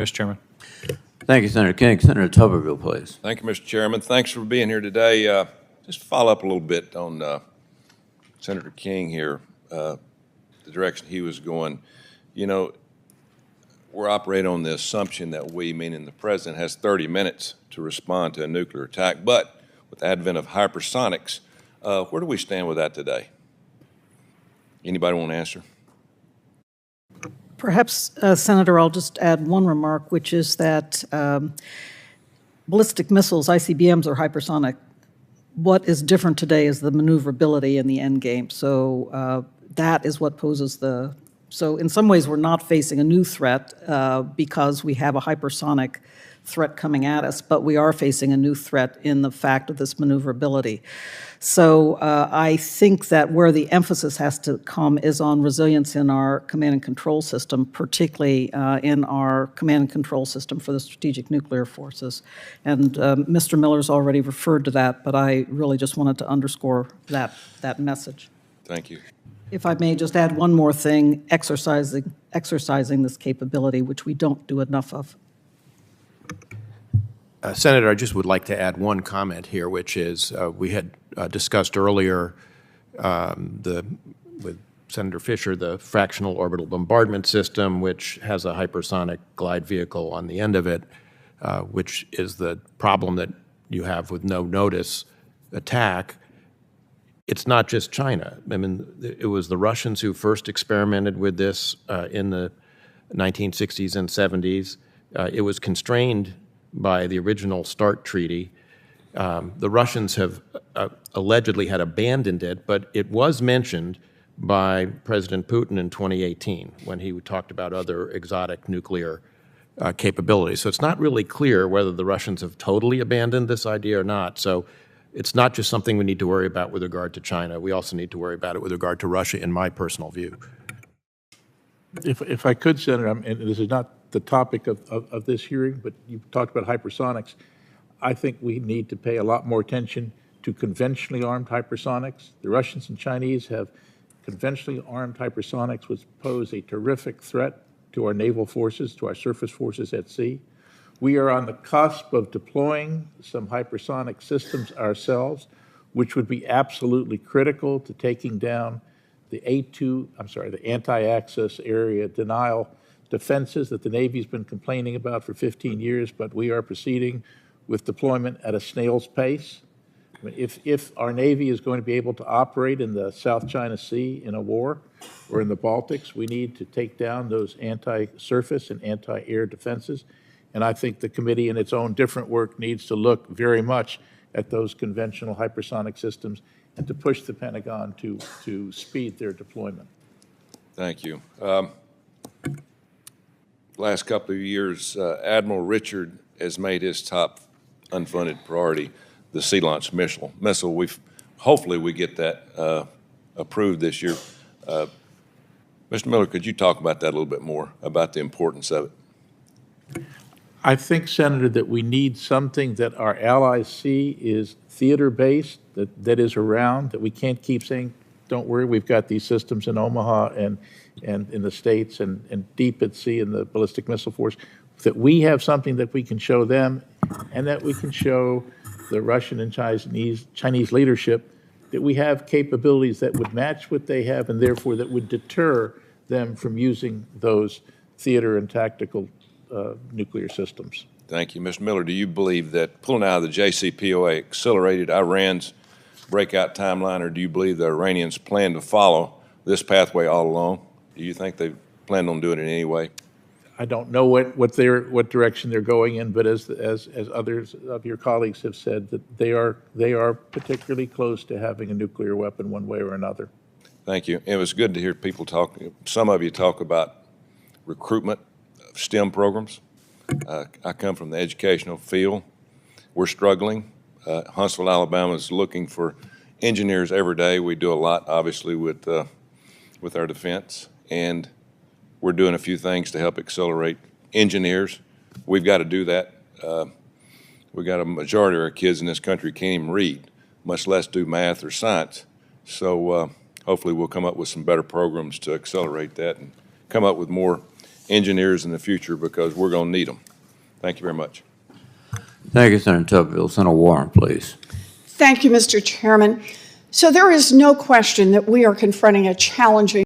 Mr. Chairman. Thank you, Senator King. Senator Tuberville, please. Thank you, Mr. Chairman. Thanks for being here today. Just follow up a little bit on Senator King here, the direction he was going. You know, we're operating on the assumption that we, meaning the President, has 30 minutes to respond to a nuclear attack. But with the advent of hypersonics, where do we stand with that today? Anybody want to answer? Perhaps, Senator, I'll just add one remark, which is that ballistic missiles, ICBMs, are hypersonic. What is different today is the maneuverability in the end game. So that is what poses the... So in some ways, we're not facing a new threat because we have a hypersonic threat coming at us, but we are facing a new threat in the fact of this maneuverability. So I think that where the emphasis has to come is on resilience in our command and control system, particularly in our command and control system for the strategic nuclear forces. And Mr. Miller's already referred to that, but I really just wanted to underscore that message. Thank you. If I may just add one more thing, exercising this capability, which we don't do enough of. Senator, I just would like to add one comment here, which is we had discussed earlier with Senator Fisher the fractional orbital bombardment system, which has a hypersonic glide vehicle on the end of it, which is the problem that you have with no notice attack. It's not just China. I mean, it was the Russians who first experimented with this in the 1960s and 70s. It was constrained by the original START treaty. The Russians have allegedly had abandoned it, but it was mentioned by President Putin in 2018 when he talked about other exotic nuclear capabilities. So it's not really clear whether the Russians have totally abandoned this idea or not. So it's not just something we need to worry about with regard to China. We also need to worry about it with regard to Russia, in my personal view. If I could, Senator, and this is not the topic of this hearing, but you talked about hypersonics. I think we need to pay a lot more attention to conventionally armed hypersonics. The Russians and Chinese have conventionally armed hypersonics, which pose a terrific threat to our naval forces, to our surface forces at sea. We are on the cusp of deploying some hypersonic systems ourselves, which would be absolutely critical to taking down the the anti-access area denial defenses that the Navy's been complaining about for 15 years, but we are proceeding with deployment at a snail's pace. I mean, if our Navy is going to be able to operate in the South China Sea in a war or in the Baltics, we need to take down those anti-surface and anti-air defenses. And I think the committee in its own different work needs to look very much at those conventional hypersonic systems and to push the Pentagon to speed their deployment. Thank you. Last couple of years, Admiral Richard has made his top unfunded priority the Sea Launch Missile. Hopefully we get that approved this year. Mr. Miller, could you talk about that a little bit more, about the importance of it? I think, Senator, that we need something that our allies see is theater-based, that is around, that we can't keep saying, don't worry, we've got these systems in Omaha and in the States and deep at sea in the ballistic missile force, that we have something that we can show them and that we can show the Russian and Chinese leadership that we have capabilities that would match what they have and therefore that would deter them from using those theater and tactical nuclear systems. Thank you. Mr. Miller, do you believe that pulling out of the JCPOA accelerated Iran's breakout timeline, or do you believe the Iranians plan to follow this pathway all along? Do you think they plan on doing it in any way? I don't know what direction they're going in, but as others of your colleagues have said, that they are particularly close to having a nuclear weapon one way or another. Thank you. It was good to hear people talk. Some of you talk about recruitment of STEM programs. I come from the educational field. We're struggling. Huntsville, Alabama is looking for engineers every day. We do a lot, obviously, with our defense, and we're doing a few things to help accelerate engineers. We've got to do that. We've got a majority of our kids in this country can't even read, much less do math or science. So hopefully we'll come up with some better programs to accelerate that and come up with more engineers in the future because we're going to need them. Thank you very much. Thank you, Senator Tuberville. Senator Warren, please. Thank you, Mr. Chairman. So there is no question that we are confronting a challenging